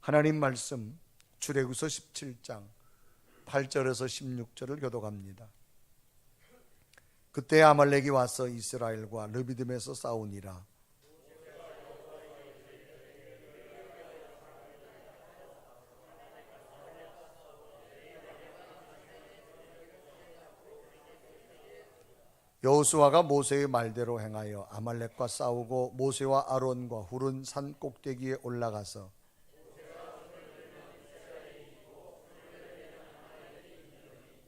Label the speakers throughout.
Speaker 1: 하나님 말씀 출애굽기서 17장 8절에서 16절을 교독합니다. 그때 아말렉이 와서 이스라엘과 르비딤에서 싸우니라. 여호수아가 모세의 말대로 행하여 아말렉과 싸우고 모세와 아론과 훌은 산 꼭대기에 올라가서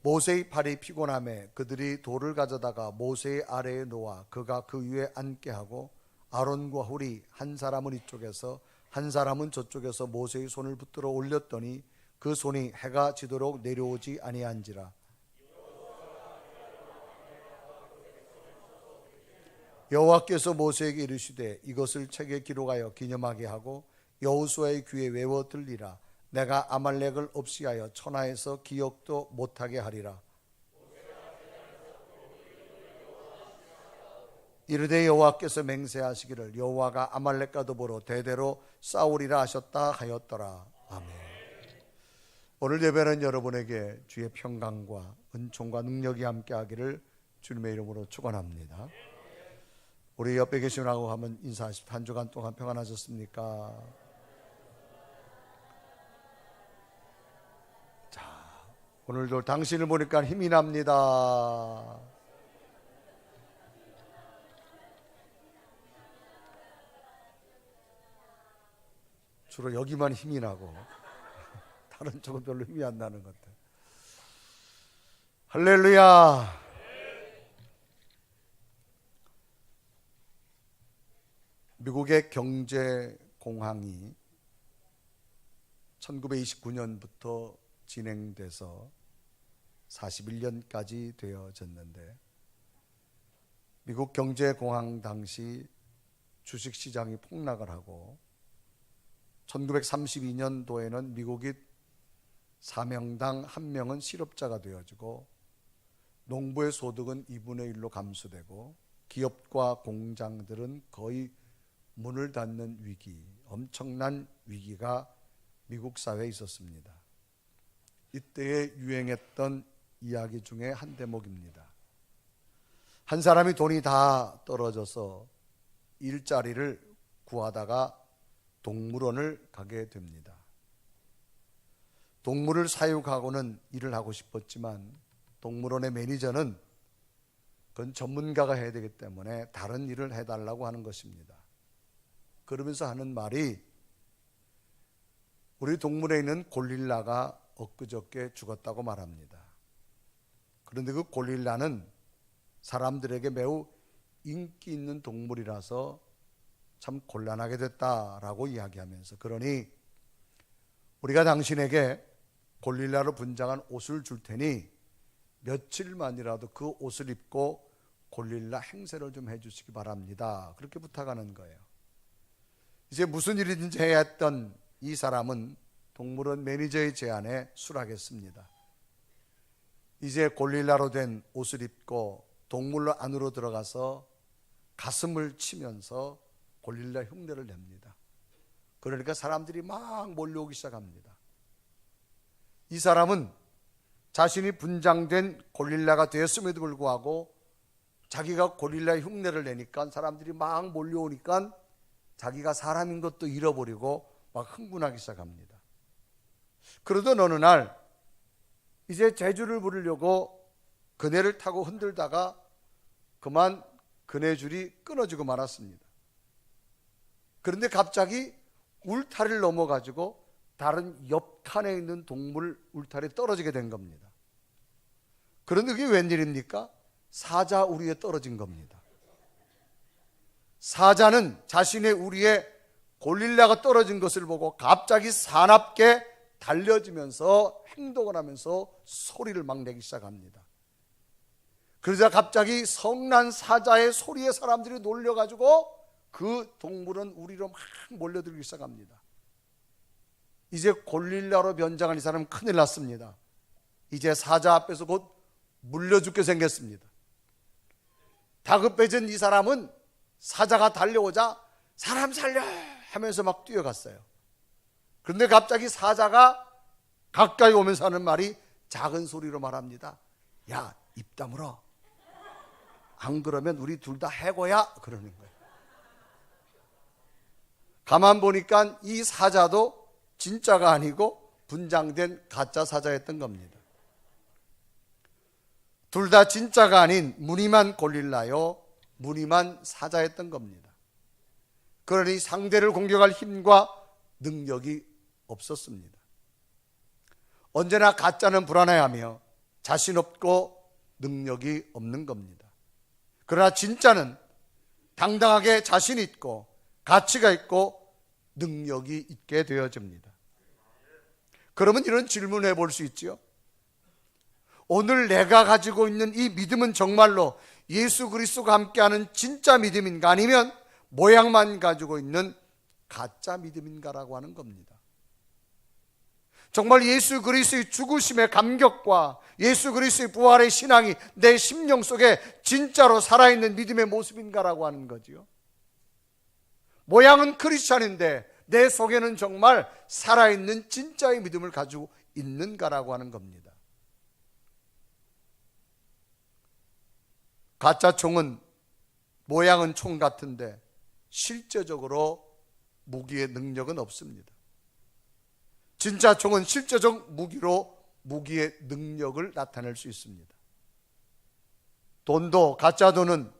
Speaker 1: 모세의 팔이 피곤하매 그들이 돌을 가져다가 모세의 아래에 놓아 그가 그 위에 앉게 하고 아론과 훌이 한 사람은 이쪽에서 한 사람은 저쪽에서 모세의 손을 붙들어 올렸더니 그 손이 해가 지도록 내려오지 아니한지라. 여호와께서 모세에게 이르시되 이것을 책에 기록하여 기념하게 하고 여호수아의 귀에 외워 들리라. 내가 아말렉을 없이하여 천하에서 기억도 못하게 하리라. 이르되 여호와께서 맹세하시기를 여호와가 아말렉과 더불어 대대로 싸우리라 하셨다 하였더라. 아멘. 오늘 예배는 여러분에게 주의 평강과 은총과 능력이 함께하기를 주님의 이름으로 축원합니다. 우리 옆에 계신 분하고 한번 인사하십시오. 한 주간 동안 평안하셨습니까? 자, 오늘도 당신을 보니까 힘이 납니다. 주로 여기만 힘이 나고 다른 쪽은 별로 힘이 안 나는 것 같아요. 할렐루야. 미국의 경제공황이 1929년부터 진행돼서 41년까지 되어졌는데 미국 경제공황 당시 주식시장이 폭락을 하고 1932년도에는 미국이 4명당 1명은 실업자가 되어지고 농부의 소득은 2분의 1로 감소되고 기업과 공장들은 거의 문을 닫는 위기, 엄청난 위기가 미국 사회에 있었습니다. 이때에 유행했던 이야기 중에 한 대목입니다. 한 사람이 돈이 다 떨어져서 일자리를 구하다가 동물원을 가게 됩니다. 동물을 사육하고는 일을 하고 싶었지만 동물원의 매니저는 그건 전문가가 해야 되기 때문에 다른 일을 해달라고 하는 것입니다. 그러면서 하는 말이 우리 동물에 있는 고릴라가 엊그저께 죽었다고 말합니다. 그런데 그 고릴라는 사람들에게 매우 인기 있는 동물이라서 참 곤란하게 됐다라고 이야기하면서 그러니 우리가 당신에게 고릴라로 분장한 옷을 줄 테니 며칠만이라도 그 옷을 입고 고릴라 행세를 좀 해주시기 바랍니다. 그렇게 부탁하는 거예요. 이제 무슨 일이든지 해야 했던 이 사람은 동물원 매니저의 제안에 수락했습니다. 이제 고릴라로 된 옷을 입고 동물원 안으로 들어가서 가슴을 치면서 고릴라 흉내를 냅니다. 그러니까 사람들이 막 몰려오기 시작합니다. 이 사람은 자신이 분장된 고릴라가 되었음에도 불구하고 자기가 고릴라의 흉내를 내니까 사람들이 막 몰려오니까 자기가 사람인 것도 잃어버리고 막 흥분하기 시작합니다. 그러던 어느 날 이제 재주를 부리려고 그네를 타고 흔들다가 그만 그네줄이 끊어지고 말았습니다. 그런데 갑자기 울타리를 넘어가지고 다른 옆칸에 있는 동물 울타리에 떨어지게 된 겁니다. 그런데 그게 웬일입니까? 사자 우리에 떨어진 겁니다. 사자는 자신의 우리에 고릴라가 떨어진 것을 보고 갑자기 사납게 달려지면서 행동을 하면서 소리를 막 내기 시작합니다. 그러자 갑자기 성난 사자의 소리에 사람들이 놀려가지고 그 동물은 우리로 막 몰려들기 시작합니다. 이제 고릴라로 변장한 이 사람은 큰일 났습니다. 이제 사자 앞에서 곧 물려 죽게 생겼습니다. 다급해진 이 사람은 사자가 달려오자 사람 살려 하면서 막 뛰어갔어요. 그런데 갑자기 사자가 가까이 오면서 하는 말이 작은 소리로 말합니다. 야, 입 다물어. 안 그러면 우리 둘 다 해고야. 그러는 거예요. 가만 보니까 이 사자도 진짜가 아니고 분장된 가짜 사자였던 겁니다. 둘 다 진짜가 아닌 무늬만 골릴라요, 무늬만 사자였던 겁니다. 그러니 상대를 공격할 힘과 능력이 없었습니다. 언제나 가짜는 불안해하며 자신 없고 능력이 없는 겁니다. 그러나 진짜는 당당하게 자신 있고 가치가 있고 능력이 있게 되어집니다. 그러면 이런 질문을 해볼 수 있죠. 오늘 내가 가지고 있는 이 믿음은 정말로 예수 그리스도가 함께하는 진짜 믿음인가, 아니면 모양만 가지고 있는 가짜 믿음인가라고 하는 겁니다. 정말 예수 그리스도의 죽으심의 감격과 예수 그리스도의 부활의 신앙이 내 심령 속에 진짜로 살아있는 믿음의 모습인가라고 하는 거지요. 모양은 크리스찬인데 내 속에는 정말 살아있는 진짜의 믿음을 가지고 있는가라고 하는 겁니다. 가짜 총은 모양은 총 같은데 실제적으로 무기의 능력은 없습니다. 진짜 총은 실제적 무기로 무기의 능력을 나타낼 수 있습니다. 돈도, 가짜 돈은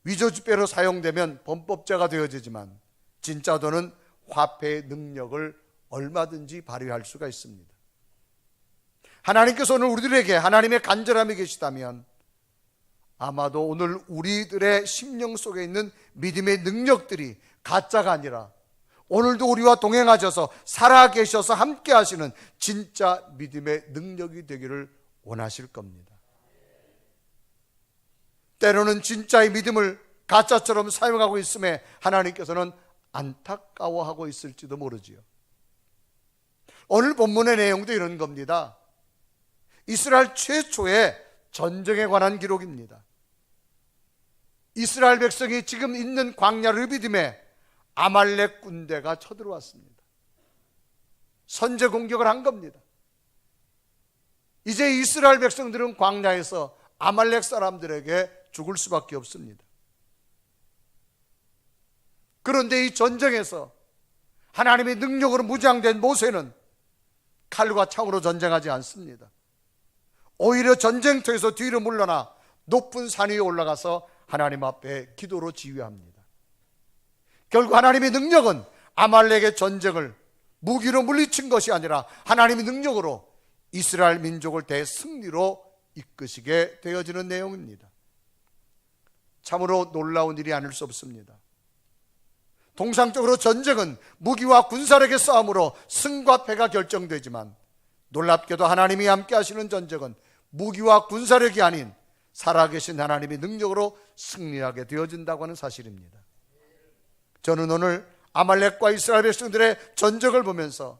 Speaker 1: 위조지폐로 사용되면 범법자가 되어지지만 진짜 돈은 화폐의 능력을 얼마든지 발휘할 수가 있습니다. 하나님께서 오늘 우리들에게 하나님의 간절함이 계시다면 아마도 오늘 우리들의 심령 속에 있는 믿음의 능력들이 가짜가 아니라 오늘도 우리와 동행하셔서 살아계셔서 함께 하시는 진짜 믿음의 능력이 되기를 원하실 겁니다. 때로는 진짜의 믿음을 가짜처럼 사용하고 있음에 하나님께서는 안타까워하고 있을지도 모르지요. 오늘 본문의 내용도 이런 겁니다. 이스라엘 최초의 전쟁에 관한 기록입니다. 이스라엘 백성이 지금 있는 광야 르비딤에 아말렉 군대가 쳐들어왔습니다. 선제 공격을 한 겁니다. 이제 이스라엘 백성들은 광야에서 아말렉 사람들에게 죽을 수밖에 없습니다. 그런데 이 전쟁에서 하나님의 능력으로 무장된 모세는 칼과 창으로 전쟁하지 않습니다. 오히려 전쟁터에서 뒤로 물러나 높은 산 위에 올라가서 하나님 앞에 기도로 지휘합니다. 결국 하나님의 능력은 아말렉의 전쟁을 무기로 물리친 것이 아니라 하나님의 능력으로 이스라엘 민족을 대승리로 이끄시게 되어지는 내용입니다. 참으로 놀라운 일이 아닐 수 없습니다. 통상적으로 전쟁은 무기와 군사력의 싸움으로 승과 패가 결정되지만 놀랍게도 하나님이 함께 하시는 전쟁은 무기와 군사력이 아닌 살아계신 하나님의 능력으로 승리하게 되어진다고 하는 사실입니다. 저는 오늘 아말렉과 이스라엘 백성들의 전쟁을 보면서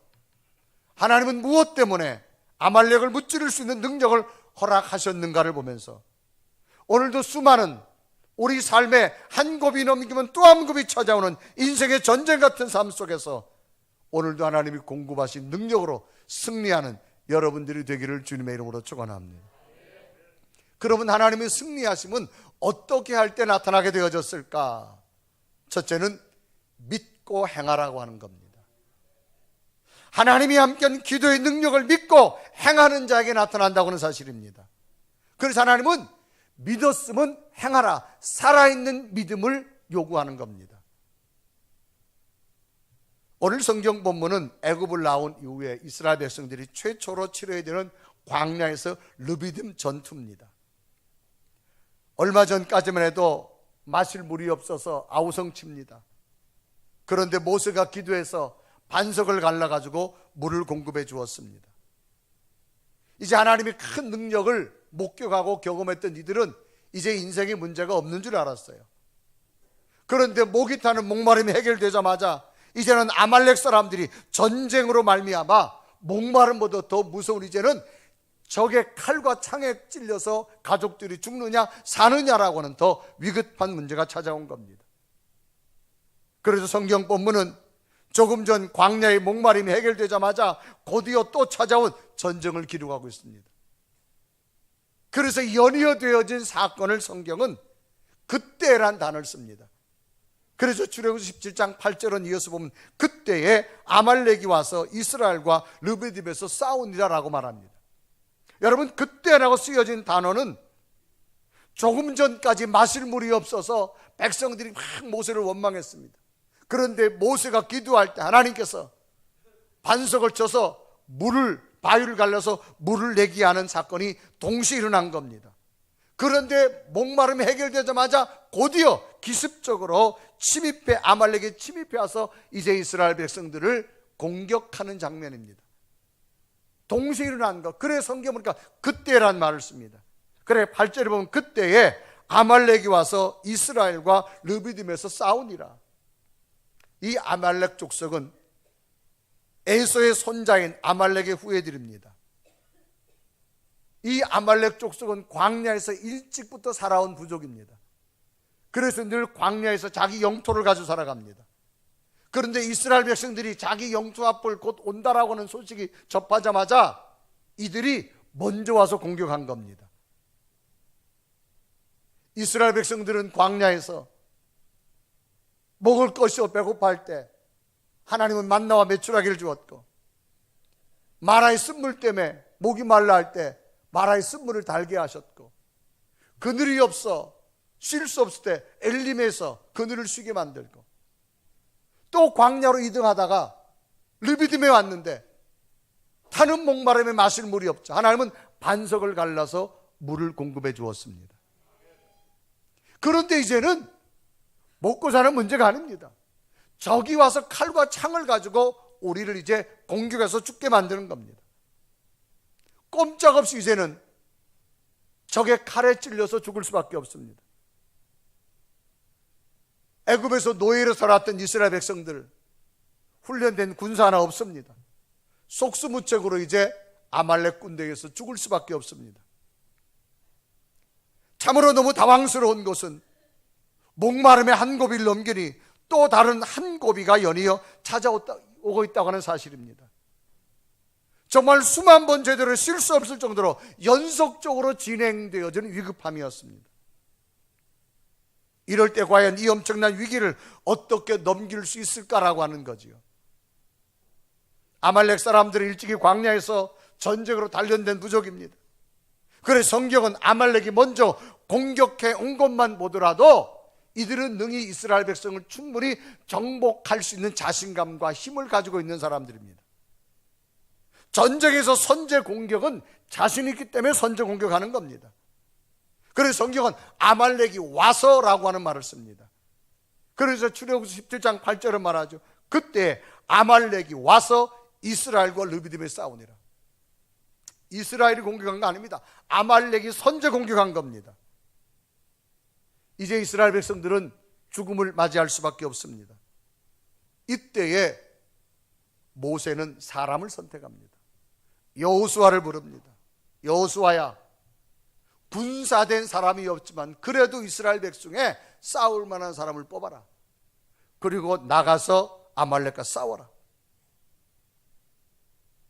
Speaker 1: 하나님은 무엇 때문에 아말렉을 무찌를 수 있는 능력을 허락하셨는가를 보면서 오늘도 수많은 우리 삶에 한 곱이 넘기면 또 한 곱이 찾아오는 인생의 전쟁 같은 삶 속에서 오늘도 하나님이 공급하신 능력으로 승리하는 여러분들이 되기를 주님의 이름으로 축원합니다. 그러면 하나님의 승리하심은 어떻게 할 때 나타나게 되어졌을까? 첫째는 믿고 행하라고 하는 겁니다. 하나님이 함께한 기도의 능력을 믿고 행하는 자에게 나타난다고 하는 사실입니다. 그래서 하나님은 믿었으면 행하라, 살아있는 믿음을 요구하는 겁니다. 오늘 성경 본문은 애굽을 나온 이후에 이스라엘 백성들이 최초로 치러야 되는 광야에서 르비딤 전투입니다. 얼마 전까지만 해도 마실 물이 없어서 아우성칩니다. 그런데 모세가 기도해서 반석을 갈라가지고 물을 공급해 주었습니다. 이제 하나님이 큰 능력을 목격하고 경험했던 이들은 이제 인생에 문제가 없는 줄 알았어요. 그런데 목이 타는 목마름이 해결되자마자 이제는 아말렉 사람들이 전쟁으로 말미암아 목마름보다 더 무서운 이제는 적의 칼과 창에 찔려서 가족들이 죽느냐 사느냐라고 하는 더 위급한 문제가 찾아온 겁니다. 그래서 성경 본문은 조금 전 광야의 목마름이 해결되자마자 곧이어 또 찾아온 전쟁을 기록하고 있습니다. 그래서 연이어되어진 사건을 성경은 그때란 단어를 씁니다. 그래서 출애굽기 17장 8절은 이어서 보면 그때에 아말렉이 와서 이스라엘과 르비딤에서 싸우니라 라고 말합니다. 여러분, 그때라고 쓰여진 단어는 조금 전까지 마실 물이 없어서 백성들이 막 모세를 원망했습니다. 그런데 모세가 기도할 때 하나님께서 반석을 쳐서 바위를 갈라서 물을 내게 하는 사건이 동시에 일어난 겁니다. 그런데 목마름이 해결되자마자 곧이어 기습적으로 아말렉에 침입해 와서 이제 이스라엘 백성들을 공격하는 장면입니다. 동시에 일어난 것. 그래 성경 보니까 그때란 말을 씁니다. 그래 8절에 보면 그때에 아말렉이 와서 이스라엘과 르비딤에서 싸우니라. 이 아말렉 족속은 에서의 손자인 아말렉의 후예들입니다. 이 아말렉 족속은 광야에서 일찍부터 살아온 부족입니다. 그래서 늘 광야에서 자기 영토를 가지고 살아갑니다. 그런데 이스라엘 백성들이 자기 영토 앞을 곧 온다라고 하는 소식이 접하자마자 이들이 먼저 와서 공격한 겁니다. 이스라엘 백성들은 광야에서 먹을 것이 배고파할 때 하나님은 만나와 메추라기를 주었고, 마라의 쓴물 때문에 목이 말라 할 때 마라의 쓴물을 달게 하셨고, 그늘이 없어 쉴 수 없을 때 엘림에서 그늘을 쉬게 만들고, 또 광야로 이동하다가 르비딤에 왔는데 타는 목마름에 마실 물이 없죠. 하나님은 반석을 갈라서 물을 공급해 주었습니다. 그런데 이제는 먹고 사는 문제가 아닙니다. 적이 와서 칼과 창을 가지고 우리를 이제 공격해서 죽게 만드는 겁니다. 꼼짝없이 이제는 적의 칼에 찔려서 죽을 수밖에 없습니다. 애굽에서 노예로 살았던 이스라엘 백성들, 훈련된 군사 하나 없습니다. 속수무책으로 이제 아말렉 군대에서 죽을 수밖에 없습니다. 참으로 너무 당황스러운 것은 목마름에 한 고비를 넘기니 또 다른 한 고비가 연이어 찾아오고 있다고 하는 사실입니다. 정말 수만 번 제대로 쉴 수 없을 정도로 연속적으로 진행되어지는 위급함이었습니다. 이럴 때 과연 이 엄청난 위기를 어떻게 넘길 수 있을까라고 하는 거지요. 아말렉 사람들은 일찍이 광야에서 전쟁으로 단련된 부족입니다. 그래서 성경은 아말렉이 먼저 공격해 온 것만 보더라도 이들은 능히 이스라엘 백성을 충분히 정복할 수 있는 자신감과 힘을 가지고 있는 사람들입니다. 전쟁에서 선제 공격은 자신이 있기 때문에 선제 공격하는 겁니다. 그래서 성경은 아말렉이 와서라고 하는 말을 씁니다. 그래서 출애굽기 17장 8절은 말하죠. 그때 아말렉이 와서 이스라엘과 르비딤에 싸우니라. 이스라엘이 공격한 거 아닙니다. 아말렉이 선제 공격한 겁니다. 이제 이스라엘 백성들은 죽음을 맞이할 수밖에 없습니다. 이때에 모세는 사람을 선택합니다. 여호수아를 부릅니다. 여호수아야, 군사된 사람이 없지만 그래도 이스라엘 백성에 싸울 만한 사람을 뽑아라. 그리고 나가서 아말렉과 싸워라.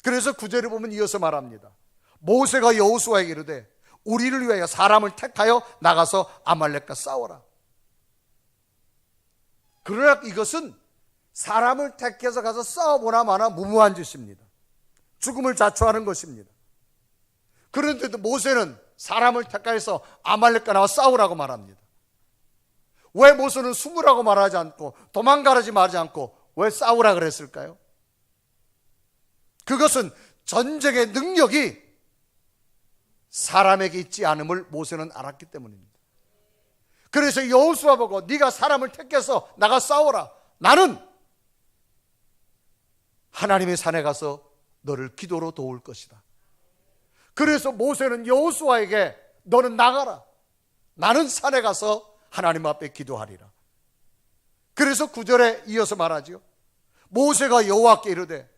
Speaker 1: 그래서 9절에 보면 이어서 말합니다. 모세가 여호수아에게 이르되 우리를 위하여 사람을 택하여 나가서 아말렉과 싸워라. 그러나 이것은 사람을 택해서 가서 싸워보나 마나 무모한 짓입니다. 죽음을 자초하는 것입니다. 그런데도 모세는 사람을 택하여서 아말렉과 나와 싸우라고 말합니다. 왜 모세는 숨으라고 말하지 않고 도망가라지 말하지 않고 왜 싸우라 그랬을까요? 그것은 전쟁의 능력이 사람에게 있지 않음을 모세는 알았기 때문입니다. 그래서 여호수아 보고 네가 사람을 택해서 나가 싸워라. 나는 하나님의 산에 가서 너를 기도로 도울 것이다. 그래서 모세는 여호수아에게 너는 나가라. 나는 산에 가서 하나님 앞에 기도하리라. 그래서 9절에 이어서 말하죠. 모세가 여호와께 이르되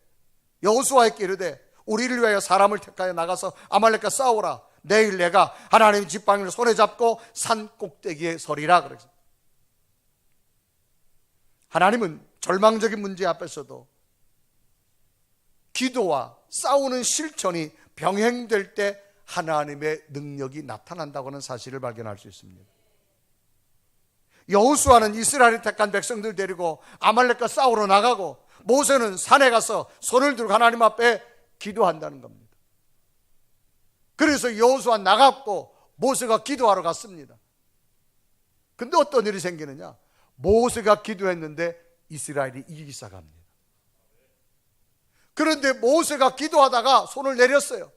Speaker 1: 여호수아에게 이르되 우리를 위하여 사람을 택하여 나가서 아말렉과 싸우라. 내일 내가 하나님의 지팡이를 손에 잡고 산 꼭대기에 서리라. 그랬습니다. 하나님은 절망적인 문제 앞에서도 기도와 싸우는 실천이 병행될 때 하나님의 능력이 나타난다고 하는 사실을 발견할 수 있습니다. 여호수아는 이스라엘이 택한 백성들 데리고 아말렉과 싸우러 나가고, 모세는 산에 가서 손을 들고 하나님 앞에 기도한다는 겁니다. 그래서 여호수아 나갔고 모세가 기도하러 갔습니다. 근데 어떤 일이 생기느냐? 모세가 기도했는데 이스라엘이 이기기 시작합니다. 그런데 모세가 기도하다가 손을 내렸어요.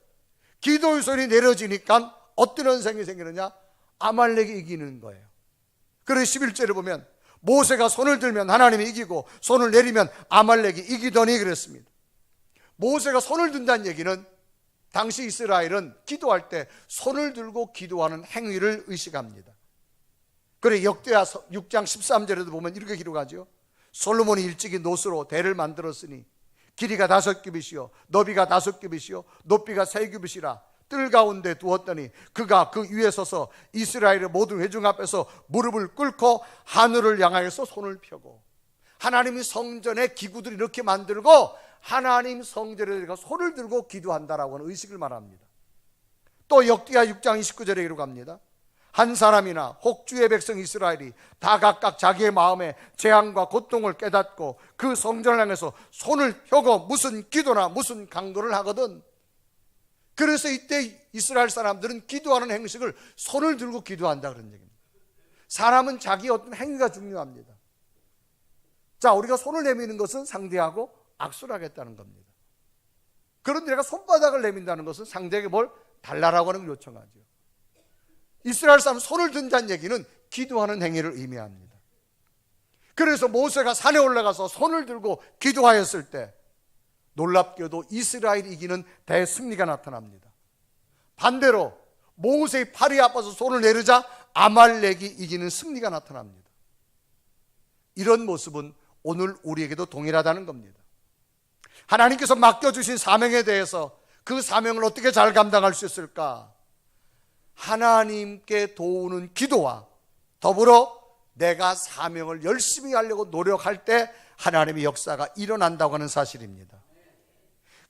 Speaker 1: 기도의 손이 내려지니까 어떤 현상이 생기느냐? 아말렉이 이기는 거예요. 그래서 11절에 보면 모세가 손을 들면 하나님이 이기고 손을 내리면 아말렉이 이기더니 그랬습니다. 모세가 손을 든다는 얘기는 당시 이스라엘은 기도할 때 손을 들고 기도하는 행위를 의식합니다. 그래 역대하 6장 13절에도 보면 이렇게 기록하죠. 솔로몬이 일찍이 노스로 대를 만들었으니 길이가 5규빗이요 너비가 5규빗이요 높이가 3규빗이라 뜰 가운데 두었더니 그가 그 위에 서서 이스라엘의 모든 회중 앞에서 무릎을 꿇고 하늘을 향하여서 손을 펴고, 하나님이 성전에 기구들을 이렇게 만들고 하나님 성전에 들어가 손을 들고 기도한다라고 하는 의식을 말합니다. 또 역대하 6장 29절에 기록합니다. 한 사람이나 혹주의 백성 이스라엘이 다 각각 자기의 마음에 재앙과 고통을 깨닫고 그 성전을 향해서 손을 펴고 무슨 기도나 무슨 강도를 하거든. 그래서 이때 이스라엘 사람들은 기도하는 행식을 손을 들고 기도한다 그런 얘기입니다. 사람은 자기 어떤 행위가 중요합니다. 자, 우리가 손을 내미는 것은 상대하고 악수를 하겠다는 겁니다. 그런데 내가 손바닥을 내민다는 것은 상대에게 뭘 달라라고 하는 걸 요청하죠. 이스라엘 사람은 손을 든다는 얘기는 기도하는 행위를 의미합니다. 그래서 모세가 산에 올라가서 손을 들고 기도하였을 때 놀랍게도 이스라엘이 이기는 대승리가 나타납니다. 반대로 모세의 팔이 아파서 손을 내리자 아말렉이 이기는 승리가 나타납니다. 이런 모습은 오늘 우리에게도 동일하다는 겁니다. 하나님께서 맡겨주신 사명에 대해서 그 사명을 어떻게 잘 감당할 수 있을까? 하나님께 도우는 기도와 더불어 내가 사명을 열심히 하려고 노력할 때 하나님의 역사가 일어난다고 하는 사실입니다.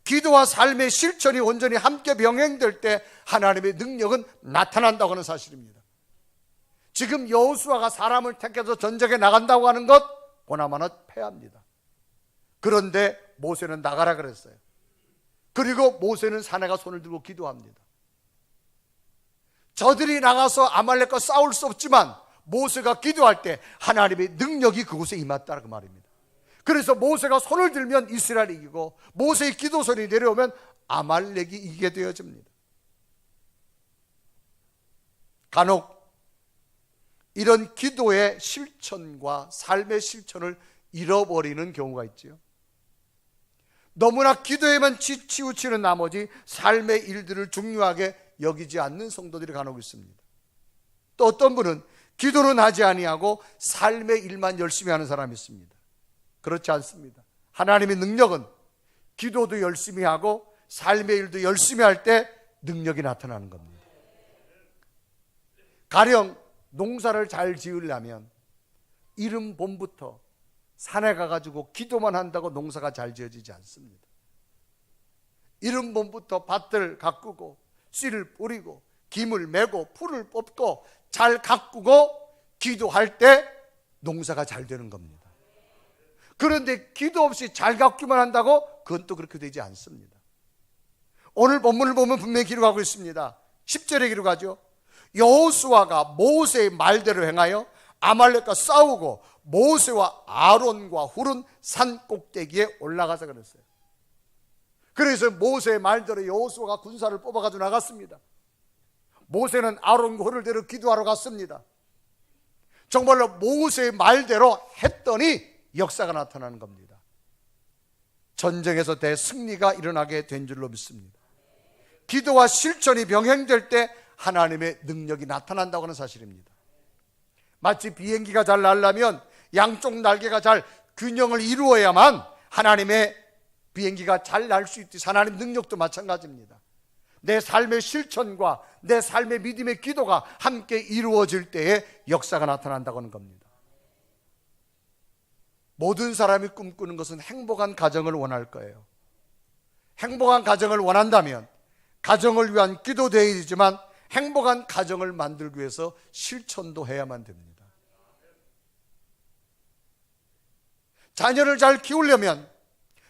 Speaker 1: 기도와 삶의 실천이 온전히 함께 병행될 때 하나님의 능력은 나타난다고 하는 사실입니다. 지금 여호수아가 사람을 택해서 전쟁에 나간다고 하는 것 보나마나 패합니다. 그런데 모세는 나가라 그랬어요. 그리고 모세는 산에 가 손을 들고 기도합니다. 저들이 나가서 아말렉과 싸울 수 없지만 모세가 기도할 때 하나님의 능력이 그곳에 임했다 그 말입니다. 그래서 모세가 손을 들면 이스라엘이 이기고 모세의 기도 소리 내려오면 아말렉이 이기게 되어집니다. 간혹 이런 기도의 실천과 삶의 실천을 잃어버리는 경우가 있지요. 너무나 기도에만 치우치는 나머지 삶의 일들을 중요하게 여기지 않는 성도들이 간혹 있습니다. 또 어떤 분은 기도는 하지 아니하고 삶의 일만 열심히 하는 사람이 있습니다. 그렇지 않습니다. 하나님의 능력은 기도도 열심히 하고 삶의 일도 열심히 할 때 능력이 나타나는 겁니다. 가령 농사를 잘 지으려면 이른 봄부터 산에 가가지고 기도만 한다고 농사가 잘 지어지지 않습니다. 이른 봄부터 밭을 가꾸고 씨를 뿌리고 김을 메고 풀을 뽑고 잘 가꾸고 기도할 때 농사가 잘 되는 겁니다. 그런데 기도 없이 잘 가꾸기만 한다고 그건 또 그렇게 되지 않습니다. 오늘 본문을 보면 분명히 기록하고 있습니다. 10절에 기록하죠. 여호수아가 모세의 말대로 행하여 아말렉과 싸우고 모세와 아론과 훌은 산 꼭대기에 올라가서 그랬어요. 그래서 모세의 말대로 여호수아가 군사를 뽑아가지고 나갔습니다. 모세는 아론과 훌을 데려 기도하러 갔습니다. 정말로 모세의 말대로 했더니 역사가 나타나는 겁니다. 전쟁에서 대승리가 일어나게 된 줄로 믿습니다. 기도와 실천이 병행될 때 하나님의 능력이 나타난다고 하는 사실입니다. 마치 비행기가 잘 날려면 양쪽 날개가 잘 균형을 이루어야만 하나님의 비행기가 잘 날 수 있듯이 하나님 능력도 마찬가지입니다. 내 삶의 실천과 내 삶의 믿음의 기도가 함께 이루어질 때에 역사가 나타난다고 하는 겁니다. 모든 사람이 꿈꾸는 것은 행복한 가정을 원할 거예요. 행복한 가정을 원한다면 가정을 위한 기도도 해야 되지만 행복한 가정을 만들기 위해서 실천도 해야만 됩니다. 자녀를 잘 키우려면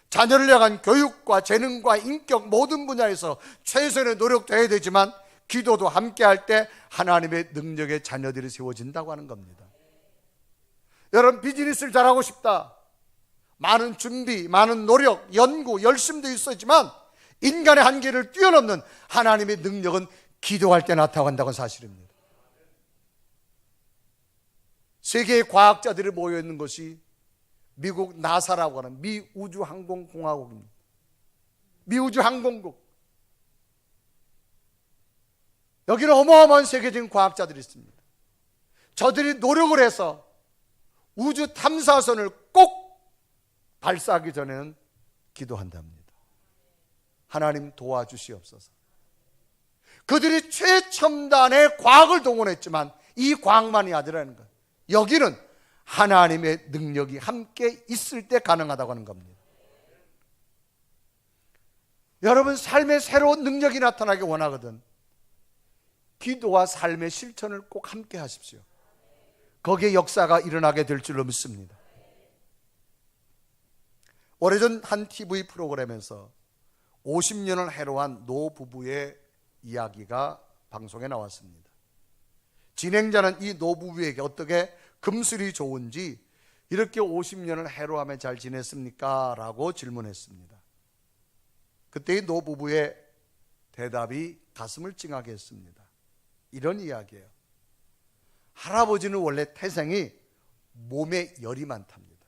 Speaker 1: 자녀를 향한 교육과 재능과 인격 모든 분야에서 최선의 노력도 해야 되지만 기도도 함께 할 때 하나님의 능력의 자녀들이 세워진다고 하는 겁니다. 여러분, 비즈니스를 잘하고 싶다. 많은 준비, 많은 노력, 연구, 열심도 있었지만 인간의 한계를 뛰어넘는 하나님의 능력은 기도할 때 나타난다는 사실입니다. 세계의 과학자들이 모여있는 것이 미국 나사라고 하는 미우주항공공화국입니다. 미우주항공국. 여기는 어마어마한 세계적인 과학자들이 있습니다. 저들이 노력을 해서 우주 탐사선을 꼭 발사하기 전에는 기도한답니다. 하나님 도와주시옵소서. 그들이 최첨단의 과학을 동원했지만 이 과학만이 아니라는 것. 여기는 하나님의 능력이 함께 있을 때 가능하다고 하는 겁니다. 여러분, 삶의 새로운 능력이 나타나기 원하거든 기도와 삶의 실천을 꼭 함께 하십시오. 거기에 역사가 일어나게 될 줄로 믿습니다. 오래전 한 TV 프로그램에서 50년을 해로한 노부부의 이야기가 방송에 나왔습니다. 진행자는 이 노부부에게 어떻게 금슬이 좋은지 이렇게 50년을 해로하며 잘 지냈습니까? 라고 질문했습니다. 그때 이 노부부의 대답이 가슴을 찡하게 했습니다. 이런 이야기예요. 할아버지는 원래 태생이 몸에 열이 많답니다.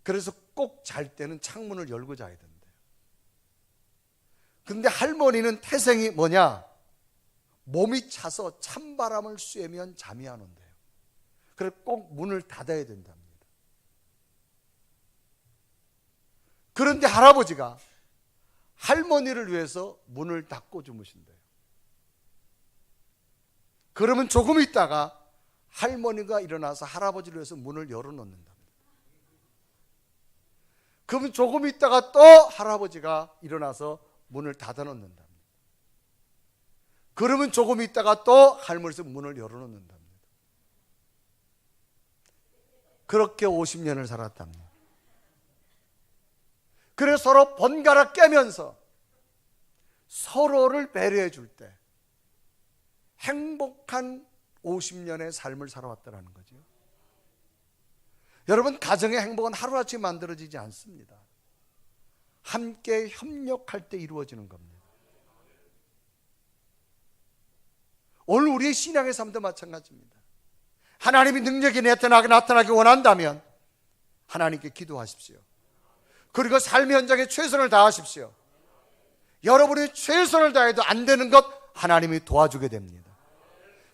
Speaker 1: 그래서 꼭 잘 때는 창문을 열고 자야 된대요. 근데 할머니는 태생이 뭐냐? 몸이 차서 찬바람을 쐬면 잠이 안 온대요. 그래서 꼭 문을 닫아야 된답니다. 그런데 할아버지가 할머니를 위해서 문을 닫고 주무신대요. 그러면 조금 있다가 할머니가 일어나서 할아버지를 위해서 문을 열어놓는답니다. 그러면 조금 있다가 또 할아버지가 일어나서 문을 닫아놓는답니다. 그러면 조금 있다가 또 할머니에서 문을 열어놓는답니다. 그렇게 50년을 살았답니다. 그래서 서로 번갈아 깨면서 서로를 배려해 줄 때 행복한 50년의 삶을 살아왔다는 거죠. 여러분, 가정의 행복은 하루아침에 만들어지지 않습니다. 함께 협력할 때 이루어지는 겁니다. 오늘 우리의 신앙의 삶도 마찬가지입니다. 하나님이 능력이 나타나기 원한다면 하나님께 기도하십시오. 그리고 삶의 현장에 최선을 다하십시오. 여러분이 최선을 다해도 안 되는 것 하나님이 도와주게 됩니다.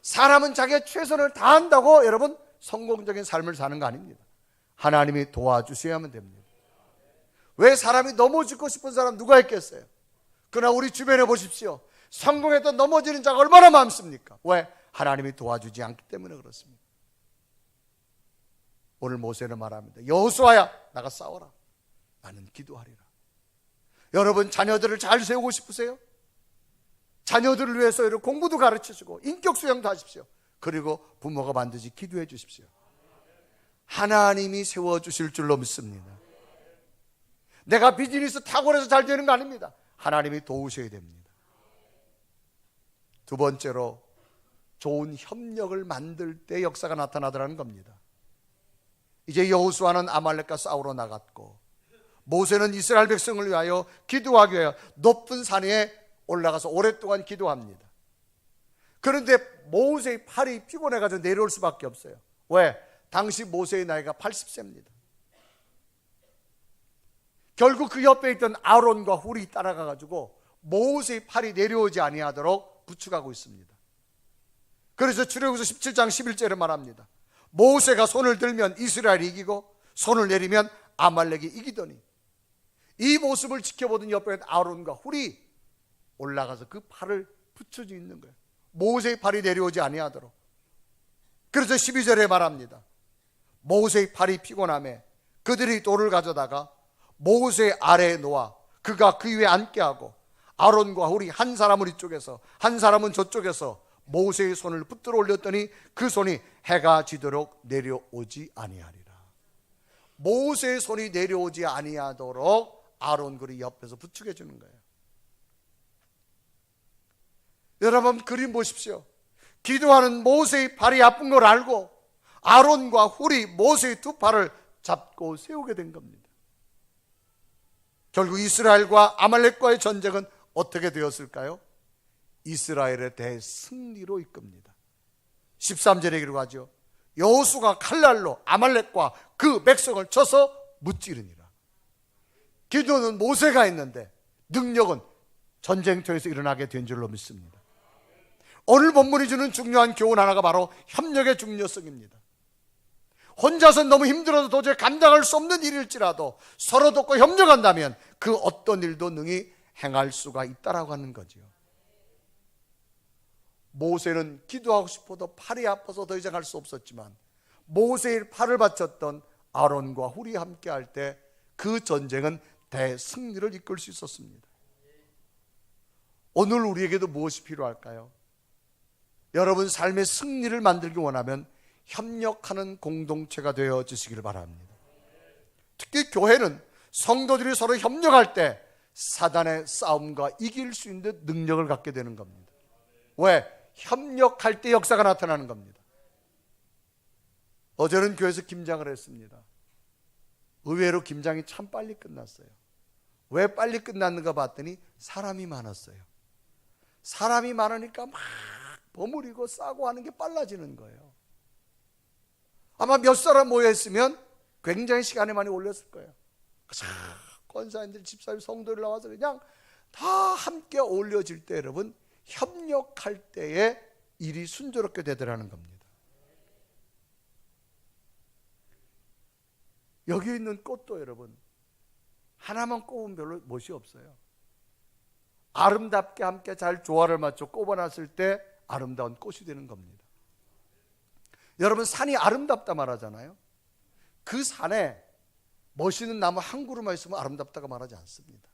Speaker 1: 사람은 자기가 최선을 다한다고 여러분 성공적인 삶을 사는 거 아닙니다. 하나님이 도와주셔야만 됩니다. 왜 사람이 넘어지고 싶은 사람 누가 있겠어요? 그러나 우리 주변에 보십시오. 성공했던 넘어지는 자가 얼마나 많습니까? 왜? 하나님이 도와주지 않기 때문에 그렇습니다. 오늘 모세는 말합니다. 여호수아야, 나가 싸워라. 나는 기도하리라. 여러분, 자녀들을 잘 세우고 싶으세요? 자녀들을 위해서 여러분 공부도 가르치시고 인격 수양도 하십시오. 그리고 부모가 반드시 기도해 주십시오. 하나님이 세워주실 줄로 믿습니다. 내가 비즈니스 탁월해서 잘 되는 거 아닙니다. 하나님이 도우셔야 됩니다. 두 번째로 좋은 협력을 만들 때 역사가 나타나더라는 겁니다. 이제 여호수아는 아말렉과 싸우러 나갔고 모세는 이스라엘 백성을 위하여 기도하기 위하여 높은 산에 올라가서 오랫동안 기도합니다. 그런데 모세의 팔이 피곤해가지고 내려올 수밖에 없어요. 왜? 당시 모세의 나이가 80세입니다. 결국 그 옆에 있던 아론과 훌이 따라가가지고 모세의 팔이 내려오지 아니하도록 부축하고 있습니다. 그래서 출애굽기서 17장 11절에 말합니다. 모세가 손을 들면 이스라엘이 이기고 손을 내리면 아말렉이 이기더니 이 모습을 지켜보던 옆에 있던 아론과 훌이 올라가서 그 팔을 붙여져 있는 거예요. 모세의 팔이 내려오지 아니하도록. 그래서 12절에 말합니다. 모세의 팔이 피곤함에 그들이 돌을 가져다가 모세 아래에 놓아 그가 그 위에 앉게 하고 아론과 훌이 한 사람은 이쪽에서 한 사람은 저쪽에서 모세의 손을 붙들어 올렸더니 그 손이 해가 지도록 내려오지 아니하리라. 모세의 손이 내려오지 아니하도록 아론 굴이 옆에서 부축해 주는 거예요. 여러분 그림 보십시오. 기도하는 모세의 발이 아픈 걸 알고 아론과 훌이 모세의 두 팔을 잡고 세우게 된 겁니다. 결국 이스라엘과 아말렉과의 전쟁은 어떻게 되었을까요? 이스라엘의 대승리로 이끕니다. 13절에 기록하죠. 여호수가 칼날로 아말렉과 그 백성을 쳐서 무찌르니라. 기도는 모세가 했는데 능력은 전쟁터에서 일어나게 된 줄로 믿습니다. 오늘 본문이 주는 중요한 교훈 하나가 바로 협력의 중요성입니다. 혼자서 너무 힘들어서 도저히 감당할 수 없는 일일지라도 서로 돕고 협력한다면 그 어떤 일도 능히 행할 수가 있다라고 하는 거죠. 모세는 기도하고 싶어도 팔이 아파서 더 이상 할 수 없었지만 모세의 팔을 바쳤던 아론과 훌이 함께 할 때 그 전쟁은 대승리를 이끌 수 있었습니다. 오늘 우리에게도 무엇이 필요할까요? 여러분 삶의 승리를 만들기 원하면 협력하는 공동체가 되어지시길 바랍니다. 특히 교회는 성도들이 서로 협력할 때 사단의 싸움과 이길 수 있는 능력을 갖게 되는 겁니다. 왜? 협력할 때 역사가 나타나는 겁니다. 어제는 교회에서 김장을 했습니다. 의외로 김장이 참 빨리 끝났어요. 왜 빨리 끝났는가 봤더니 사람이 많았어요. 사람이 많으니까 막 버무리고 싸고 하는 게 빨라지는 거예요. 아마 몇 사람 모여있으면 굉장히 시간이 많이 올렸을 거예요. 권사님들, 집사님, 성도들 나와서 그냥 다 함께 어울려질 때 여러분 협력할 때에 일이 순조롭게 되더라는 겁니다. 여기 있는 꽃도 여러분 하나만 꼽으면 별로 멋이 없어요. 아름답게 함께 잘 조화를 맞춰 꼽아놨을 때 아름다운 꽃이 되는 겁니다. 여러분 산이 아름답다 말하잖아요. 그 산에 멋있는 나무 한 그루만 있으면 아름답다가 말하지 않습니다.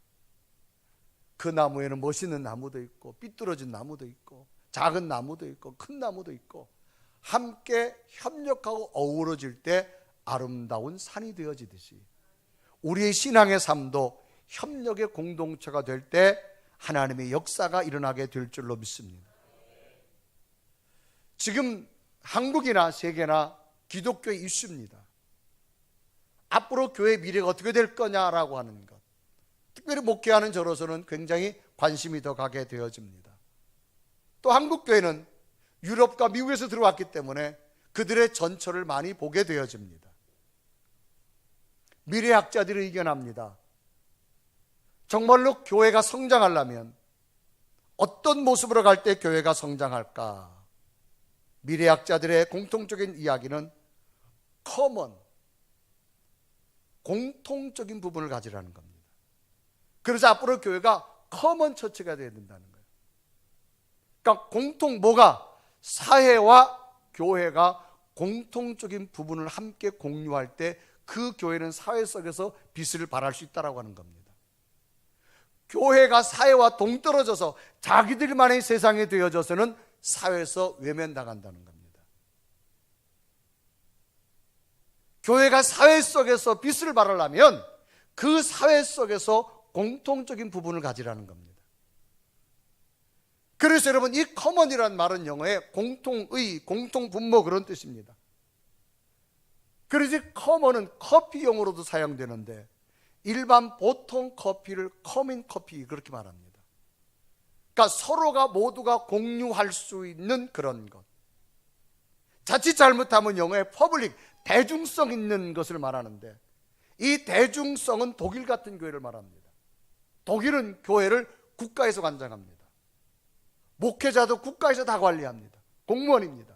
Speaker 1: 그 나무에는 멋있는 나무도 있고 삐뚤어진 나무도 있고 작은 나무도 있고 큰 나무도 있고 함께 협력하고 어우러질 때 아름다운 산이 되어지듯이 우리의 신앙의 삶도 협력의 공동체가 될 때 하나님의 역사가 일어나게 될 줄로 믿습니다. 지금 한국이나 세계나 기독교의 이슈입니다. 앞으로 교회의 미래가 어떻게 될 거냐라고 하는 것, 특별히 목회하는 저로서는 굉장히 관심이 더 가게 되어집니다. 또 한국교회는 유럽과 미국에서 들어왔기 때문에 그들의 전철을 많이 보게 되어집니다. 미래학자들이 의견합니다. 정말로 교회가 성장하려면 어떤 모습으로 갈 때 교회가 성장할까? 미래학자들의 공통적인 이야기는 커먼, 공통적인 부분을 가지라는 겁니다. 그래서 앞으로 교회가 커먼 처치가 되어야 된다는 거예요. 그러니까 뭐가? 사회와 교회가 공통적인 부분을 함께 공유할 때 그 교회는 사회 속에서 빛을 발할 수 있다고 하는 겁니다. 교회가 사회와 동떨어져서 자기들만의 세상이 되어져서는 사회에서 외면당한다는 겁니다. 교회가 사회 속에서 빛을 발하려면 그 사회 속에서 공통적인 부분을 가지라는 겁니다. 그래서 여러분 이 커먼이라는 말은 영어에 공통의, 공통분모 그런 뜻입니다. 그래서 커먼은 커피용으로도 사용되는데 일반 보통 커피를 커먼 커피 그렇게 말합니다. 그러니까 서로가 모두가 공유할 수 있는 그런 것. 자칫 잘못하면 영어에 퍼블릭, 대중성 있는 것을 말하는데 이 대중성은 독일 같은 교회를 말합니다. 독일은 교회를 국가에서 관장합니다. 목회자도 국가에서 다 관리합니다. 공무원입니다.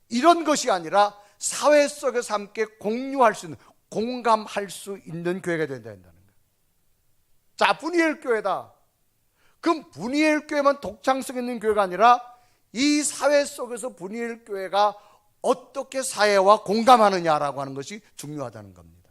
Speaker 1: 이런 것이 아니라 사회 속에서 함께 공유할 수 있는, 공감할 수 있는 교회가 된다는 거예요. 자, 분이엘 교회다. 그럼 분이엘 교회만 독창성 있는 교회가 아니라 이 사회 속에서 분이엘 교회가 어떻게 사회와 공감하느냐라고 하는 것이 중요하다는 겁니다.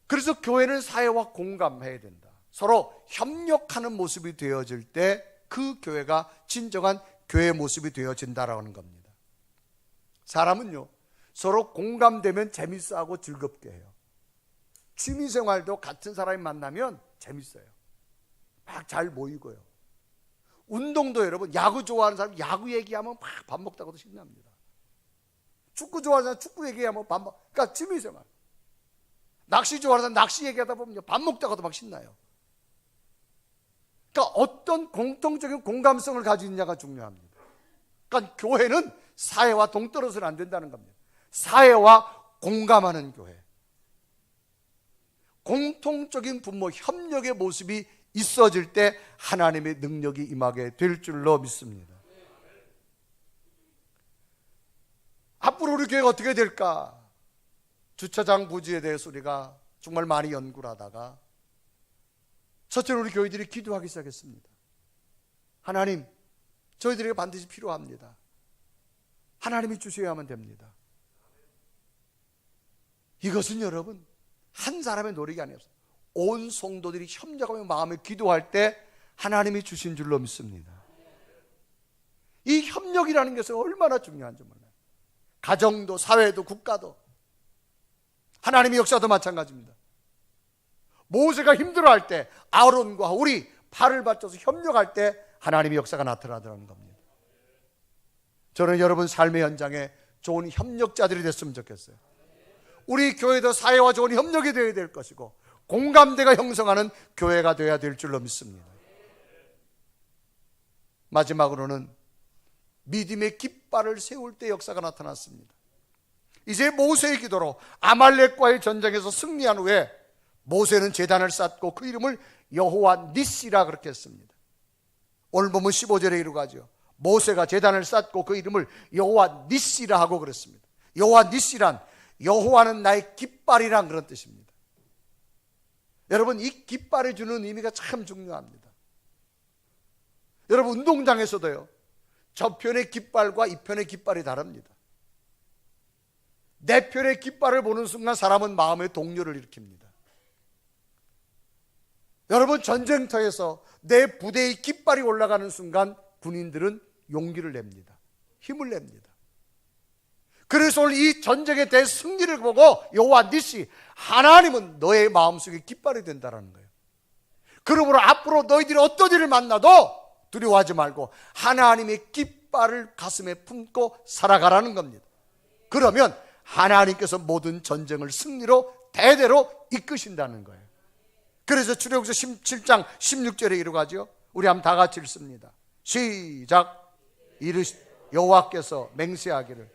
Speaker 1: 그래서 교회는 사회와 공감해야 된다. 서로 협력하는 모습이 되어질 때 그 교회가 진정한 교회의 모습이 되어진다라고 하는 겁니다. 사람은요, 서로 공감되면 재밌어하고 즐겁게 해요. 취미생활도 같은 사람이 만나면 재밌어요. 막 잘 모이고요. 운동도 여러분, 야구 좋아하는 사람 야구 얘기하면 막 밥 먹다가도 신납니다. 축구 좋아하는 사람 축구 얘기하면 그러니까 취미생활. 낚시 좋아하는 사람 낚시 얘기하다 보면 밥 먹다가도 막 신나요. 그러니까 어떤 공통적인 공감성을 가지고 있냐가 중요합니다. 그러니까 교회는 사회와 동떨어져서는 안 된다는 겁니다. 사회와 공감하는 교회, 공통적인 분모, 협력의 모습이 있어질 때 하나님의 능력이 임하게 될 줄로 믿습니다. 앞으로 우리 교회가 어떻게 될까? 주차장 부지에 대해서 우리가 정말 많이 연구를 하다가 첫째로 우리 교회들이 기도하기 시작했습니다. 하나님, 저희들에게 반드시 필요합니다. 하나님이 주셔야만 됩니다. 이것은 여러분, 한 사람의 노력이 아니었어요. 온 성도들이 협력하며 마음에 기도할 때 하나님이 주신 줄로 믿습니다. 이 협력이라는 것은 얼마나 중요한지 몰라요. 가정도, 사회도, 국가도, 하나님의 역사도 마찬가지입니다. 모세가 힘들어할 때 아론과 우리 팔을 받쳐서 협력할 때 하나님의 역사가 나타나더라는 겁니다. 저는 여러분 삶의 현장에 좋은 협력자들이 됐으면 좋겠어요. 우리 교회도 사회와 좋은 협력이 되어야 될 것이고 공감대가 형성하는 교회가 되어야 될 줄로 믿습니다. 마지막으로는 믿음의 깃발을 세울 때 역사가 나타났습니다. 이제 모세의 기도로 아말렉과의 전쟁에서 승리한 후에 모세는 제단을 쌓고 그 이름을 여호와 니시라 그렇게 했습니다. 오늘 보면 15절에 이루가죠. 모세가 제단을 쌓고 그 이름을 여호와 니시라 하고 그랬습니다. 여호와 니시란 여호와는 나의 깃발이란 그런 뜻입니다. 여러분, 이 깃발이 주는 의미가 참 중요합니다. 여러분, 운동장에서도요, 저 편의 깃발과 이 편의 깃발이 다릅니다. 내 편의 깃발을 보는 순간 사람은 마음의 동요를 일으킵니다. 여러분, 전쟁터에서 내 부대의 깃발이 올라가는 순간 군인들은 용기를 냅니다. 힘을 냅니다. 그래서 오늘 이 전쟁에 대해 승리를 보고 여호와 니시, 하나님은 너의 마음속에 깃발이 된다는 거예요. 그러므로 앞으로 너희들이 어떤 일을 만나도 두려워하지 말고 하나님의 깃발을 가슴에 품고 살아가라는 겁니다. 그러면 하나님께서 모든 전쟁을 승리로 대대로 이끄신다는 거예요. 그래서 출애굽기서 17장 16절에 이루가죠. 우리 한번 다 같이 읽습니다. 시작. 여호와께서 맹세하기를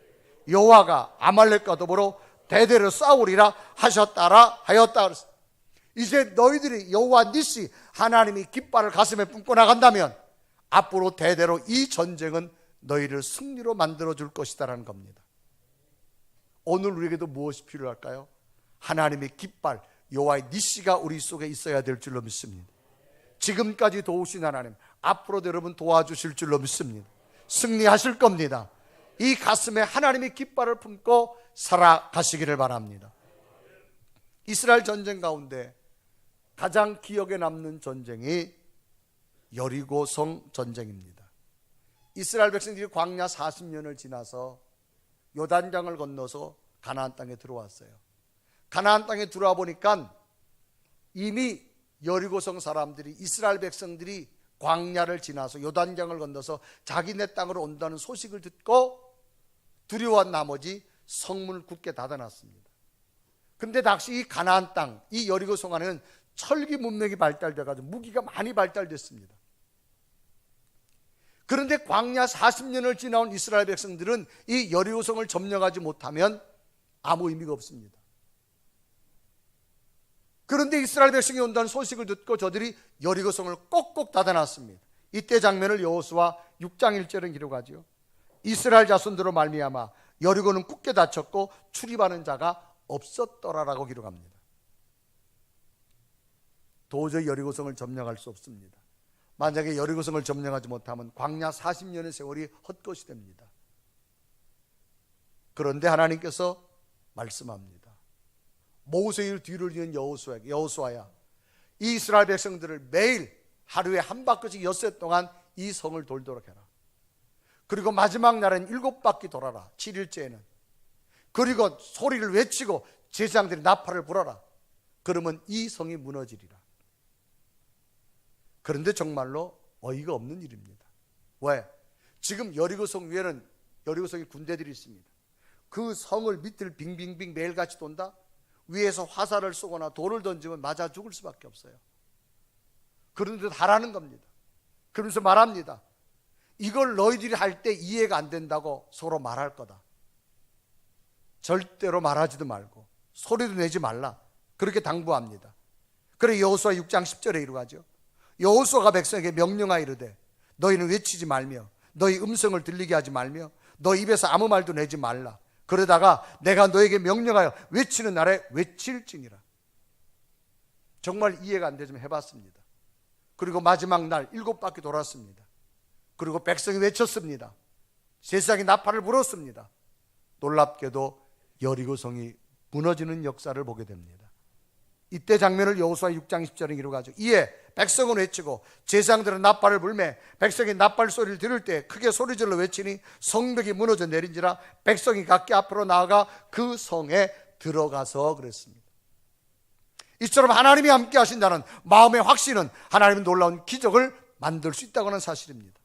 Speaker 1: 여호와가 아말렉과 더불어 대대로 싸우리라 하셨다라 하였다. 이제 너희들이 여호와 니시, 하나님이 깃발을 가슴에 품고 나간다면 앞으로 대대로 이 전쟁은 너희를 승리로 만들어줄 것이다라는 겁니다. 오늘 우리에게도 무엇이 필요할까요? 하나님의 깃발, 여호와의 니시가 우리 속에 있어야 될 줄로 믿습니다. 지금까지 도우신 하나님, 앞으로도 여러분 도와주실 줄로 믿습니다. 승리하실 겁니다. 이 가슴에 하나님의 깃발을 품고 살아가시기를 바랍니다. 이스라엘 전쟁 가운데 가장 기억에 남는 전쟁이 여리고성 전쟁입니다. 이스라엘 백성들이 광야 40년을 지나서 요단강을 건너서 가나안 땅에 들어왔어요. 가나안 땅에 들어와 보니까 이미 여리고성 사람들이, 이스라엘 백성들이 광야를 지나서 요단강을 건너서 자기네 땅으로 온다는 소식을 듣고 두려워한 나머지 성문을 굳게 닫아놨습니다. 그런데 당시 이 가나안 땅, 이 여리고성 안에는 철기 문명이 발달돼가지고 무기가 많이 발달됐습니다. 그런데 광야 40년을 지나온 이스라엘 백성들은 이 여리고성을 점령하지 못하면 아무 의미가 없습니다. 그런데 이스라엘 백성이 온다는 소식을 듣고 저들이 여리고성을 꼭꼭 닫아놨습니다. 이때 장면을 여호수아 6장 1절은 기록하죠. 이스라엘 자손들로 말미암아 여리고는 굳게 닫혔고 출입하는 자가 없었더라라고 기록합니다. 도저히 여리고성을 점령할 수 없습니다. 만약에 여리고성을 점령하지 못하면 광야 40년의 세월이 헛것이 됩니다. 그런데 하나님께서 말씀합니다. 모세의 뒤를 이은 여호수아야, 이 이스라엘 백성들을 매일 하루에 한 바퀴씩 엿새 동안 이 성을 돌도록 해라. 그리고 마지막 날엔 7바퀴 돌아라. 7일째에는. 그리고 소리를 외치고 제사장들이 나팔을 불어라. 그러면 이 성이 무너지리라. 그런데 정말로 어이가 없는 일입니다. 왜? 지금 여리고성 위에는 여리고성의 군대들이 있습니다. 그 성을 밑을 빙빙빙 매일같이 돈다? 위에서 화살을 쏘거나 돌을 던지면 맞아 죽을 수밖에 없어요. 그런데 하라는 겁니다. 그러면서 말합니다. 이걸 너희들이 할 때 이해가 안 된다고 서로 말할 거다. 절대로 말하지도 말고 소리도 내지 말라. 그렇게 당부합니다. 그래 여호수아 6장 10절에 이루어가죠. 여호수아가 백성에게 명령하여 이르되 너희는 외치지 말며 너희 음성을 들리게 하지 말며 너희 입에서 아무 말도 내지 말라. 그러다가 내가 너에게 명령하여 외치는 날에 외칠지니라. 정말 이해가 안 되지만 해봤습니다. 그리고 마지막 날 7바퀴 돌았습니다. 그리고 백성이 외쳤습니다. 세상이 나팔을 불었습니다. 놀랍게도 여리고성이 무너지는 역사를 보게 됩니다. 이때 장면을 여호수아 6장 10절에 기록하죠. 이에 백성은 외치고 제사장들은 나팔을 불매 백성이 나팔 소리를 들을 때 크게 소리질러 외치니 성벽이 무너져 내린지라 백성이 각기 앞으로 나아가 그 성에 들어가서 그랬습니다. 이처럼 하나님이 함께 하신다는 마음의 확신은 하나님은 놀라운 기적을 만들 수 있다고 하는 사실입니다.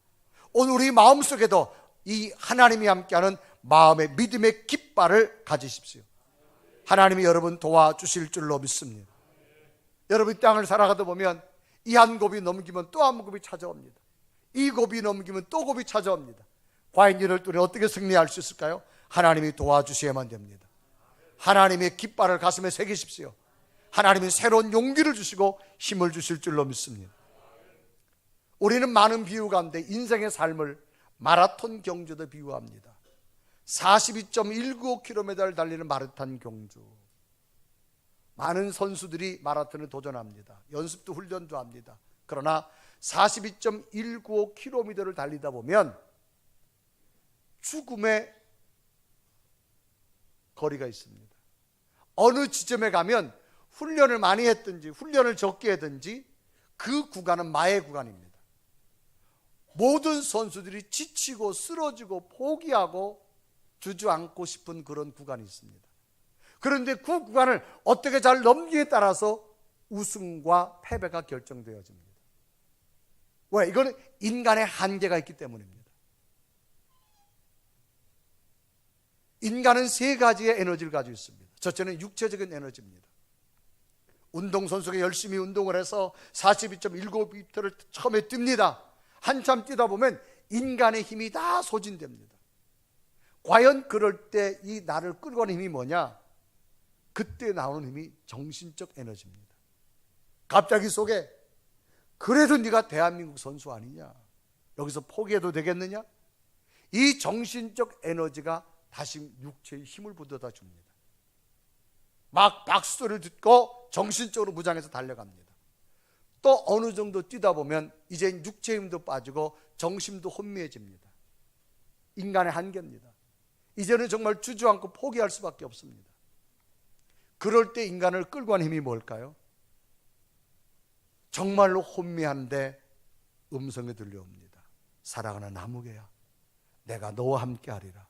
Speaker 1: 오늘 우리 마음속에도 이 하나님이 함께하는 마음의 믿음의 깃발을 가지십시오. 하나님이 여러분 도와주실 줄로 믿습니다. 여러분 땅을 살아가다 보면 이 한 곱이 넘기면 또 한 곱이 찾아옵니다. 이 곱이 넘기면 또 곱이 찾아옵니다. 과연 이럴 때 어떻게 승리할 수 있을까요? 하나님이 도와주셔야만 됩니다. 하나님의 깃발을 가슴에 새기십시오. 하나님이 새로운 용기를 주시고 힘을 주실 줄로 믿습니다. 우리는 많은 비유 가운데 인생의 삶을 마라톤 경주도 비유합니다. 42.195km를 달리는 마라톤 경주. 많은 선수들이 마라톤을 도전합니다. 연습도 훈련도 합니다. 그러나 42.195km를 달리다 보면 죽음의 거리가 있습니다. 어느 지점에 가면 훈련을 많이 했든지 훈련을 적게 했든지 그 구간은 마의 구간입니다. 모든 선수들이 지치고 쓰러지고 포기하고 주저앉고 싶은 그런 구간이 있습니다. 그런데 그 구간을 어떻게 잘 넘기에 따라서 우승과 패배가 결정되어집니다. 왜? 이거는 인간의 한계가 있기 때문입니다. 인간은 세 가지의 에너지를 가지고 있습니다. 첫째는 육체적인 에너지입니다. 운동선수가 열심히 운동을 해서 42.195m를 처음에 뜁니다. 한참 뛰다 보면 인간의 힘이 다 소진됩니다. 과연 그럴 때 이 나를 끌고 가는 힘이 뭐냐? 그때 나오는 힘이 정신적 에너지입니다. 갑자기 속에 그래도 네가 대한민국 선수 아니냐? 여기서 포기해도 되겠느냐? 이 정신적 에너지가 다시 육체의 힘을 북돋아 줍니다. 막 박수소리를 듣고 정신적으로 무장해서 달려갑니다. 또 어느 정도 뛰다 보면 이제 육체의 힘도 빠지고 정신도 혼미해집니다. 인간의 한계입니다. 이제는 정말 주저앉고 포기할 수밖에 없습니다. 그럴 때 인간을 끌고 가는 힘이 뭘까요? 정말로 혼미한데 음성이 들려옵니다. 사랑하는 나무개야, 내가 너와 함께 하리라.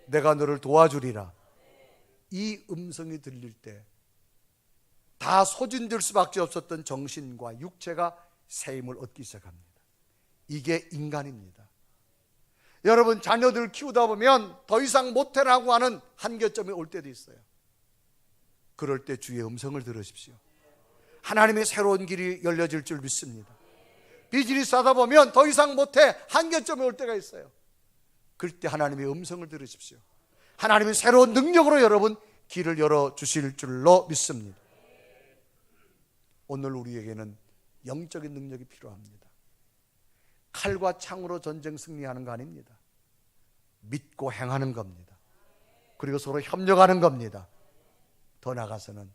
Speaker 1: 내가 너를 도와주리라. 이 음성이 들릴 때 다 소진될 수밖에 없었던 정신과 육체가 새 힘을 얻기 시작합니다. 이게 인간입니다. 여러분 자녀들 키우다 보면 더 이상 못해라고 하는 한계점이 올 때도 있어요. 그럴 때 주의 음성을 들으십시오. 하나님의 새로운 길이 열려질 줄 믿습니다. 비즈니스 하다 보면 더 이상 못해 한계점이 올 때가 있어요. 그때 하나님의 음성을 들으십시오. 하나님의 새로운 능력으로 여러분 길을 열어주실 줄로 믿습니다. 오늘 우리에게는 영적인 능력이 필요합니다. 칼과 창으로 전쟁 승리하는 거 아닙니다. 믿고 행하는 겁니다. 그리고 서로 협력하는 겁니다. 더 나아가서는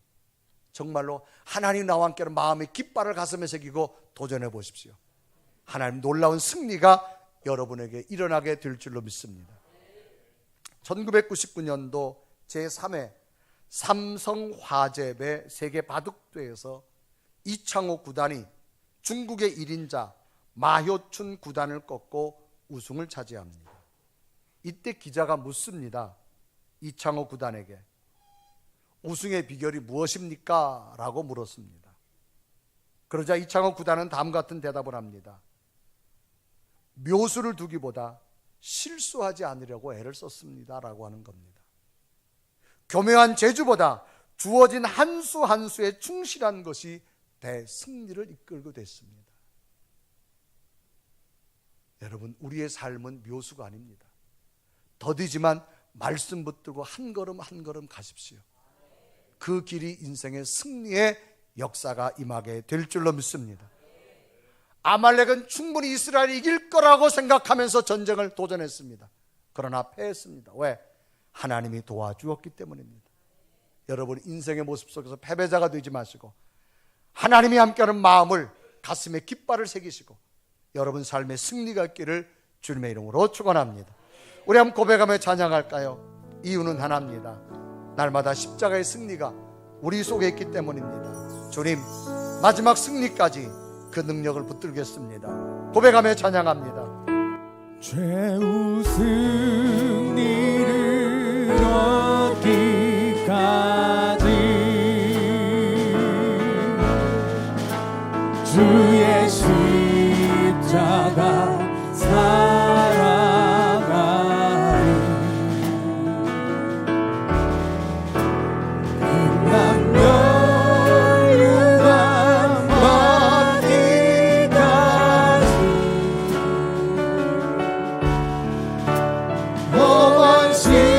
Speaker 1: 정말로 하나님 나와 함께하는 마음의 깃발을 가슴에 새기고 도전해 보십시오. 하나님 놀라운 승리가 여러분에게 일어나게 될 줄로 믿습니다. 1999년도 제3회 삼성화재배 세계 바둑대회에서 이창호 구단이 중국의 1인자 마효춘 구단을 꺾고 우승을 차지합니다. 이때 기자가 묻습니다. 이창호 구단에게 우승의 비결이 무엇입니까? 라고 물었습니다. 그러자 이창호 구단은 다음 같은 대답을 합니다. 묘수를 두기보다 실수하지 않으려고 애를 썼습니다 라고 하는 겁니다. 교묘한 재주보다 주어진 한 수 한 수에 충실한 것이 대승리를 이끌고 됐습니다. 여러분, 우리의 삶은 묘수가 아닙니다. 더디지만 말씀 붙들고 한 걸음 한 걸음 가십시오. 그 길이 인생의 승리의 역사가 임하게 될 줄로 믿습니다. 아말렉은 충분히 이스라엘이 이길 거라고 생각하면서 전쟁을 도전했습니다. 그러나 패했습니다. 왜? 하나님이 도와주었기 때문입니다. 여러분, 인생의 모습 속에서 패배자가 되지 마시고 하나님이 함께하는 마음을 가슴에 깃발을 새기시고 여러분 삶의 승리가 있기를 주님의 이름으로 축원합니다. 우리 한번 고백하며 찬양할까요? 이유는 하나입니다. 날마다 십자가의 승리가 우리 속에 있기 때문입니다. 주님, 마지막 승리까지 그 능력을 붙들겠습니다. 고백하며 찬양합니다.
Speaker 2: 최후 승리를 얻기까지 주의 십자가 살아가리. 끝난 멸류관 받기까지 험한 십자가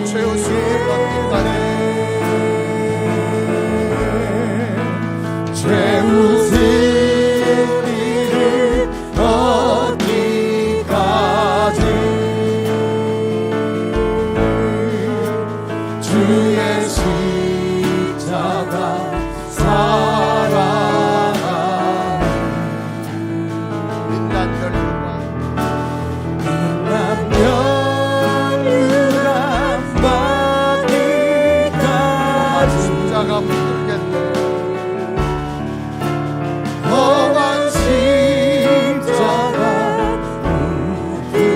Speaker 1: 최후 승리를 얻기까지
Speaker 2: 최후 승리를 얻기까지 주의 십자가 살아가리.
Speaker 1: 빛난 혈관
Speaker 2: 끝난 멸류관 받기까지
Speaker 1: 십자가 붙들겠네.
Speaker 2: 험한 십자가 붙들겠네.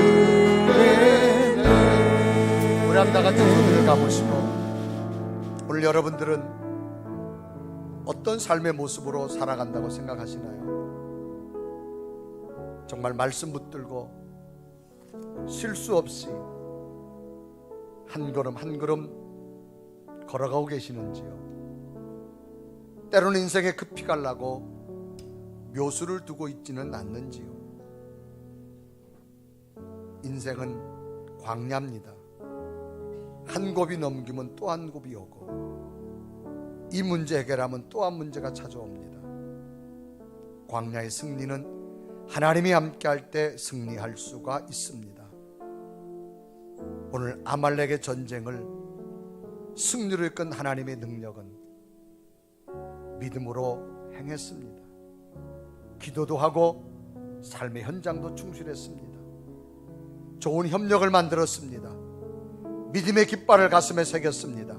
Speaker 1: 우리 한번 다 같이 손을 가보시고, 오늘 여러분들은 어떤 삶의 모습으로 살아간다고 생각하시나요? 정말 말씀 붙들고 실수 없이 한 걸음 한 걸음 걸어가고 계시는지요? 때로는 인생에 급히 가려고 묘수를 두고 있지는 않는지요? 인생은 광야입니다. 한 곱이 넘기면 또 한 곱이 오고, 이 문제 해결하면 또 한 문제가 찾아옵니다. 광야의 승리는 하나님이 함께할 때 승리할 수가 있습니다. 오늘 아말렉의 전쟁을 승리로 이끈 하나님의 능력은 믿음으로 행했습니다. 기도도 하고 삶의 현장도 충실했습니다. 좋은 협력을 만들었습니다. 믿음의 깃발을 가슴에 새겼습니다.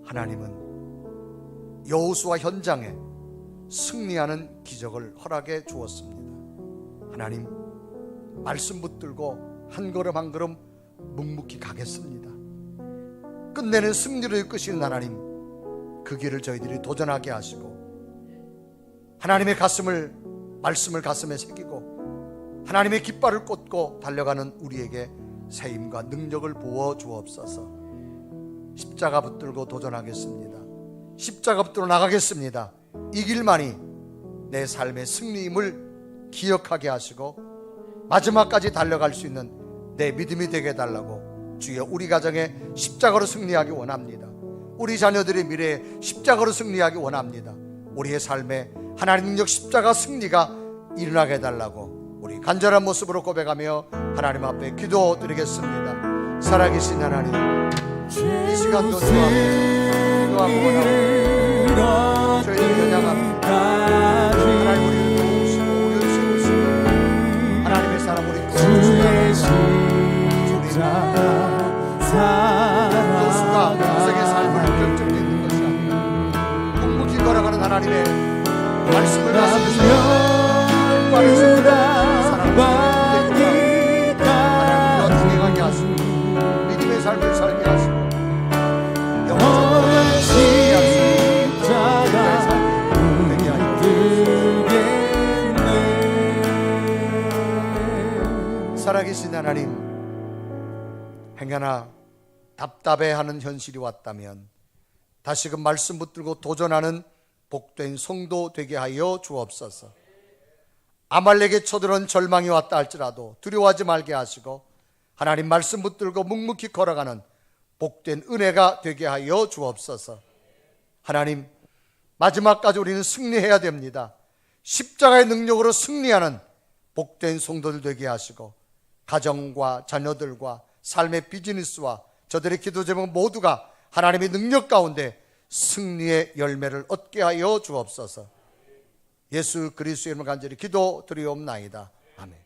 Speaker 1: 하나님은 여호수아 현장에 승리하는 기적을 허락해 주었습니다. 하나님, 말씀 붙들고 한 걸음 한 걸음 묵묵히 가겠습니다. 끝내는 승리로 이끄시는 하나님, 그 길을 저희들이 도전하게 하시고 하나님의 말씀을 가슴에 새기고 하나님의 깃발을 꽂고 달려가는 우리에게 새 힘과 능력을 부어 주옵소서. 십자가 붙들고 도전하겠습니다. 십자가 붙들어 나가겠습니다. 이 길만이 내 삶의 승리임을 기억하게 하시고 마지막까지 달려갈 수 있는 내 믿음이 되게 해달라고 주여, 우리 가정에 십자가로 승리하기 원합니다. 우리 자녀들의 미래에 십자가로 승리하기 원합니다. 우리의 삶에 하나님 능력 십자가 승리가 일어나게 해달라고 우리 간절한 모습으로 고백하며 하나님 앞에 기도드리겠습니다. 살아계신 하나님, 이 시간도 기도하고 원합니다. 저희들 겨냥합니다. 하나님 우리를 도우시고 우리를 세우시고 하나님의 사람 우리
Speaker 2: 주의
Speaker 1: 주님
Speaker 2: 십자가
Speaker 1: 교수가 인생의 삶을 결정짓는 것이 아니라 묵묵히 걸어가는 하나님의 말씀을 가슴에서 하나님과 동행하게 하시고 믿음의 삶을 살게 하시고 영원한 십자가 되게 하여 살아계신 하나님, 행여나 답답해하는 현실이 왔다면 다시금 말씀 붙들고 도전하는 복된 성도 되게 하여 주옵소서. 아말렉에 쳐들어온 절망이 왔다 할지라도 두려워하지 말게 하시고 하나님 말씀 붙들고 묵묵히 걸어가는 복된 은혜가 되게 하여 주옵소서. 하나님, 마지막까지 우리는 승리해야 됩니다. 십자가의 능력으로 승리하는 복된 성도들 되게 하시고 가정과 자녀들과 삶의 비즈니스와 저들의 기도 제목 모두가 하나님의 능력 가운데 승리의 열매를 얻게 하여 주옵소서. 예수 그리스도의 이름으로 간절히 기도드리옵나이다. 아멘.